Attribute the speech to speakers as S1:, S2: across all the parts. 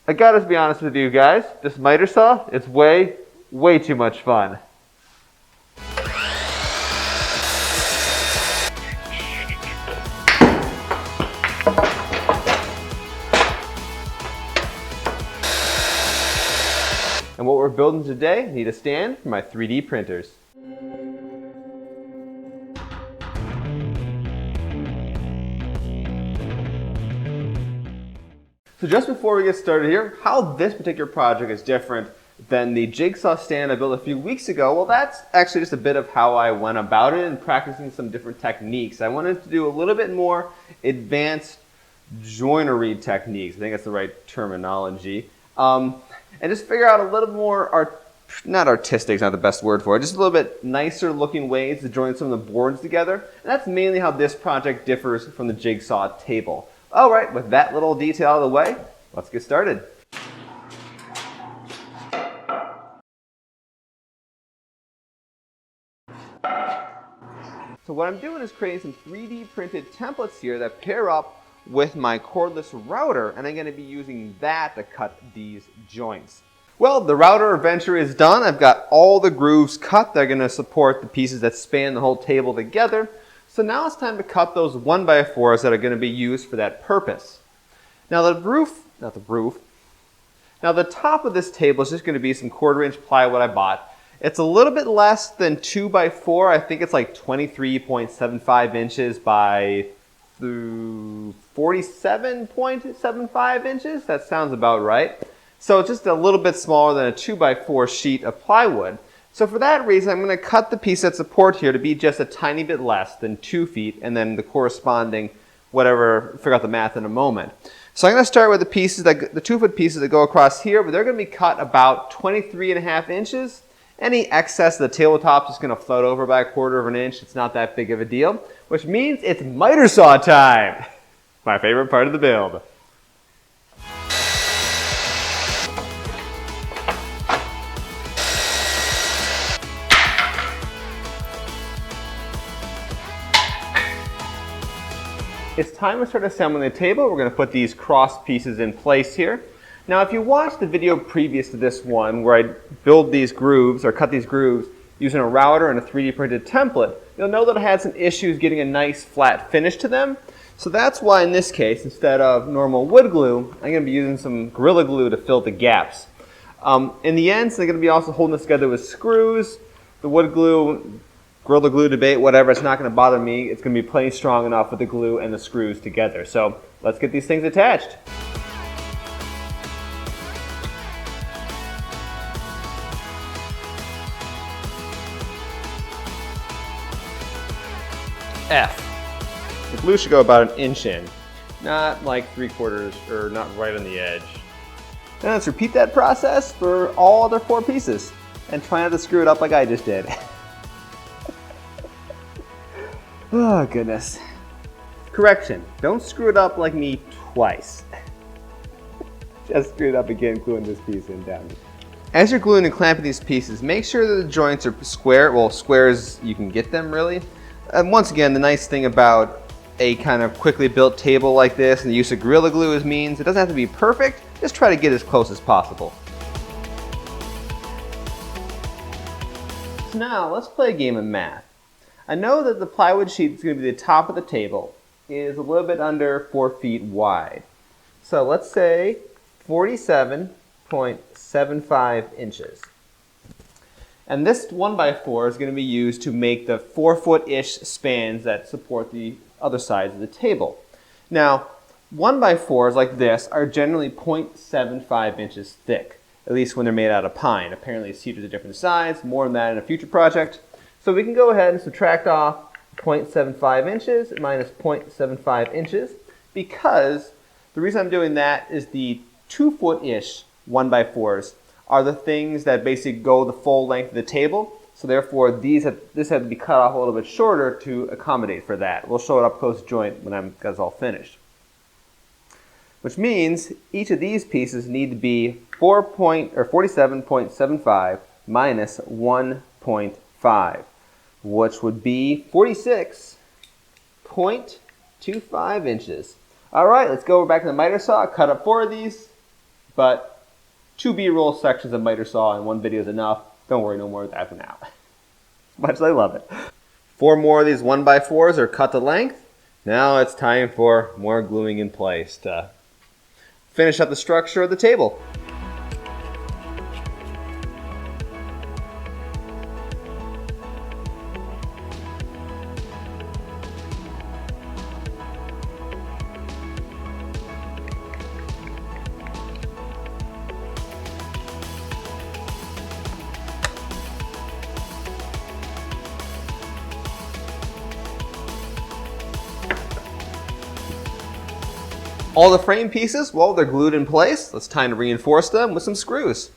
S1: I gotta be honest with you guys, this miter saw, it's way too much fun. And what we're building today, I need a stand for my 3D printers. So just before we get started here, how this particular project is different than the jigsaw stand I built a few weeks ago, well, that's actually just a bit of how I went about it and practicing some different techniques. I wanted to do a little bit more advanced joinery techniques. I think that's the right terminology. And just figure out a little more, not artistic is not the best word for it, just a little bit nicer looking ways to join some of the boards together. And that's mainly how this project differs from the jigsaw table. All right, with that little detail out of the way, let's get started. So what I'm doing is creating some 3D printed templates here that pair up with my cordless router, and I'm going to be using that to cut these joints. Well, the router adventure is done. I've got all the grooves cut. They're going to support the pieces that span the whole table together. So now it's time to cut those 1x4s that are going to be used for that purpose. Now the top of this table is just going to be some 1/4-inch plywood I bought. It's a little bit less than 2x4. I think it's like 23.75 inches by 47.75 inches. That sounds about right. So it's just a little bit smaller than a 2x4 sheet of plywood. So for that reason, I'm going to cut the piece that support here to be just a tiny bit less than 2 feet, and then the corresponding whatever, figure out the math in a moment. So I'm going to start with the 2-foot pieces that go across here, but they're going to be cut about 23.5 inches. Any excess of the tabletop is just going to float over by 1/4 of an inch. It's not that big of a deal, which means it's miter saw time. My favorite part of the build. It's time to start assembling the table. We're going to put these cross pieces in place here. Now, if you watched the video previous to this one where I build these grooves or cut these grooves using a router and a 3D printed template, you'll know that I had some issues getting a nice flat finish to them. So that's why in this case, instead of normal wood glue, I'm going to be using some Gorilla Glue to fill the gaps. In the end, so I'm going to be also holding this together with screws. The wood glue, Gorilla Glue debate, whatever, it's not going to bother me. It's going to be plenty strong enough with the glue and the screws together. So let's get these things attached. F. The glue should go about 1 inch in, not like 3/4 or not right on the edge. Now let's repeat that process for all other 4 pieces and try not to screw it up like I just did. Oh, goodness. Correction, don't screw it up like me twice. Just screw it up again, gluing this piece in down. As you're gluing and clamping these pieces, make sure that the joints are square, well, square as you can get them, really. And once again, the nice thing about a kind of quickly built table like this and the use of Gorilla Glue means it doesn't have to be perfect, just try to get as close as possible. So now, let's play a game of math. I know that the plywood sheet that's going to be the top of the table is a little bit under 4 feet wide. So let's say 47.75 inches. And this 1x4 is going to be used to make the 4-foot-ish spans that support the other sides of the table. Now, 1x4s like this are generally 0.75 inches thick, at least when they're made out of pine. Apparently, cedars are different size, more than that in a future project. So we can go ahead and subtract off 0.75 inches minus 0.75 inches because the reason I'm doing that is the 2-foot-ish 1x4s are the things that basically go the full length of the table. So therefore, this had to be cut off a little bit shorter to accommodate for that. We'll show it up close joint when it's all finished. Which means each of these pieces need to be 47.75 minus 1.5, which would be 46.25 inches. All right, let's go back to the miter saw, cut up 4 of these, but 2 B-roll sections of miter saw in one video is enough. Don't worry, no more of that for now. Much as I love it. 4 more of these 1x4s are cut to length. Now it's time for more gluing in place to finish up the structure of the table. All the frame pieces, well, they're glued in place. It's time to reinforce them with some screws.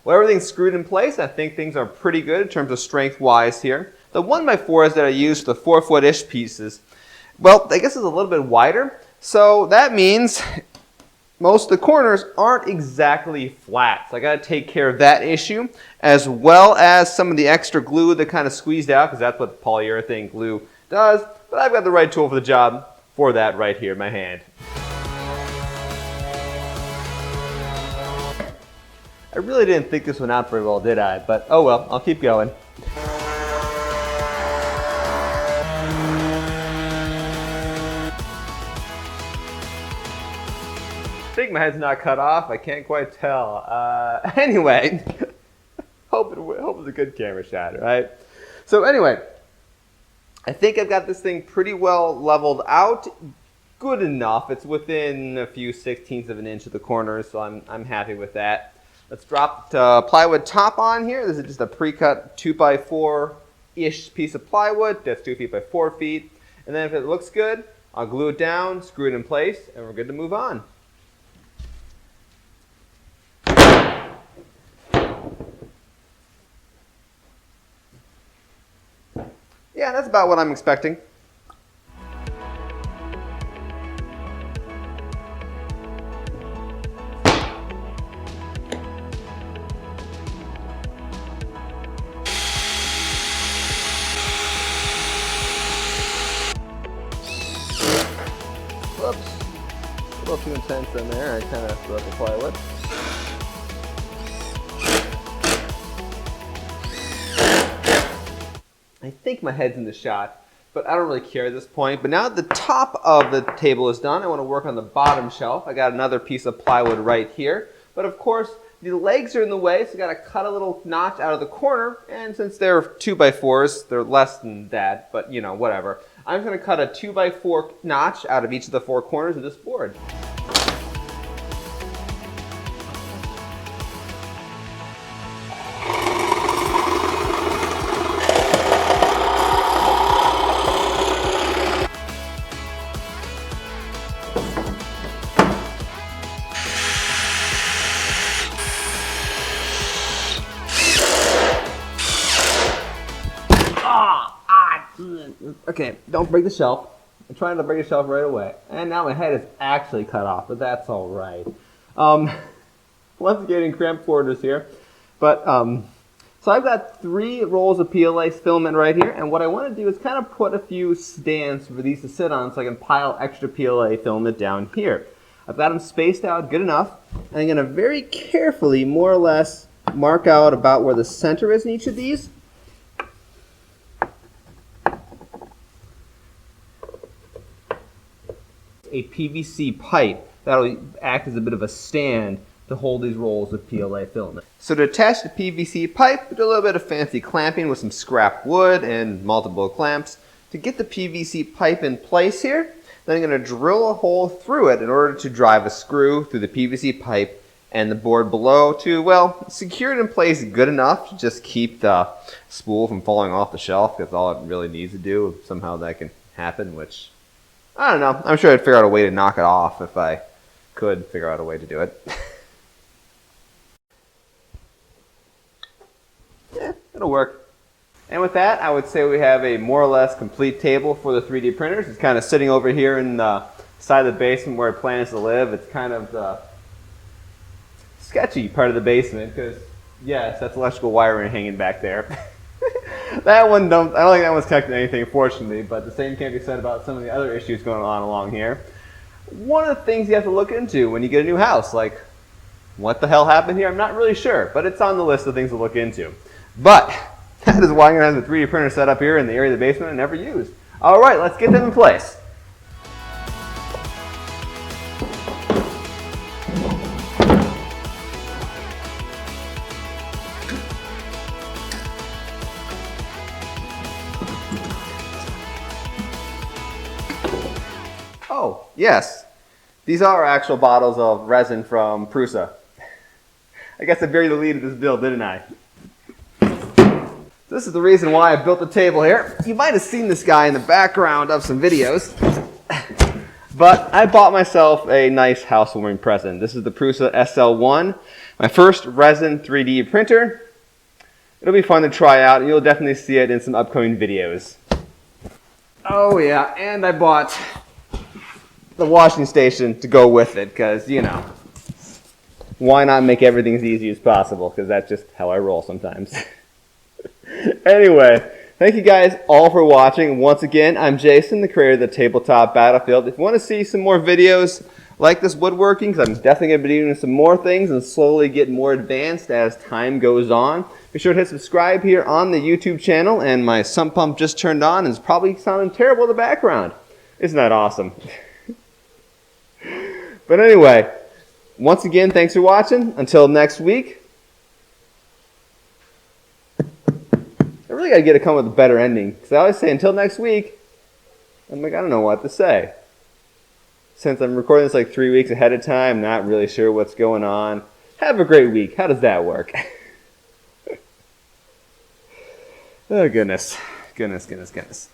S1: Well, everything's screwed in place. I think things are pretty good in terms of strength-wise here. The 1x4s that I used, the 4-foot-ish pieces, well, I guess it's a little bit wider. So that means most of the corners aren't exactly flat. So I got to take care of that issue, as well as some of the extra glue that kind of squeezed out, because that's what polyurethane glue does. But I've got the right tool for the job for that right here in my hand. I really didn't think this one out very well, did I? But oh well, I'll keep going. I think my head's not cut off. I can't quite tell. Anyway, hope it's a good camera shot, right? So anyway, I think I've got this thing pretty well leveled out. Good enough. It's within a few 16ths of an inch of the corners, so I'm happy with that. Let's drop the plywood top on here. This is just a pre-cut 2x4-ish piece of plywood. That's 2 feet by 4 feet. And then if it looks good, I'll glue it down, screw it in place, and we're good to move on. Yeah, that's about what I'm expecting. Whoops, a little too intense in there. I kind of threw up the plywood. I think my head's in the shot, but I don't really care at this point. But now that the top of the table is done, I want to work on the bottom shelf. I got another piece of plywood right here. But of course, the legs are in the way, so I got to cut a little notch out of the corner. And since they're 2x4s, they're less than that, but you know, whatever. I'm just going to cut a 2x4 notch out of each of the 4 corners of this board. Okay, don't break the shelf. I'm trying to break the shelf right away. And now my head is actually cut off, but that's all right. Once again in cramped quarters here. But, so I've got 3 rolls of PLA filament right here, and what I want to do is kind of put a few stands for these to sit on so I can pile extra PLA filament down here. I've got them spaced out good enough, and I'm going to very carefully, more or less, mark out about where the center is in each of these. A PVC pipe that'll act as a bit of a stand to hold these rolls of PLA filament. So to attach the PVC pipe, we do a little bit of fancy clamping with some scrap wood and multiple clamps. To get the PVC pipe in place here, then I'm going to drill a hole through it in order to drive a screw through the PVC pipe and the board below to, well, secure it in place good enough to just keep the spool from falling off the shelf. That's all it really needs to do. Somehow that can happen, which I don't know. I'm sure I'd figure out a way to knock it off if I could figure out a way to do it. Yeah, it'll work. And with that, I would say we have a more or less complete table for the 3D printers. It's kind of sitting over here in the side of the basement where it plans to live. It's kind of the sketchy part of the basement because Yes, that's electrical wiring hanging back there. That one, I don't think that one's connected to anything, fortunately, but the same can't be said about some of the other issues going on along here. One of the things you have to look into when you get a new house, like, what the hell happened here? I'm not really sure, but it's on the list of things to look into. But that is why I'm going to have the 3D printer set up here in the area of the basement and never used. All right, let's get them in place. Oh, yes. These are actual bottles of resin from Prusa. I guess I buried the lead of this build, didn't I? This is the reason why I built the table here. You might have seen this guy in the background of some videos. But I bought myself a nice housewarming present. This is the Prusa SL1, my first resin 3D printer. It'll be fun to try out, and you'll definitely see it in some upcoming videos. Oh yeah, and I bought the washing station to go with it, because, you know, why not make everything as easy as possible, because that's just how I roll sometimes. Anyway, thank you guys all for watching. Once again, I'm Jason, the creator of the Tabletop Battlefield. If you want to see some more videos like this woodworking, because I'm definitely going to be doing some more things and slowly get more advanced as time goes on, be sure to hit subscribe here on the YouTube channel, and my sump pump just turned on and is probably sounding terrible in the background. Isn't that awesome? But anyway, once again, thanks for watching. Until next week. I really got to come with a better ending, because I always say until next week. I'm like, I don't know what to say. Since I'm recording this like 3 weeks ahead of time, not really sure what's going on. Have a great week. How does that work? Oh, goodness. Goodness, goodness, goodness.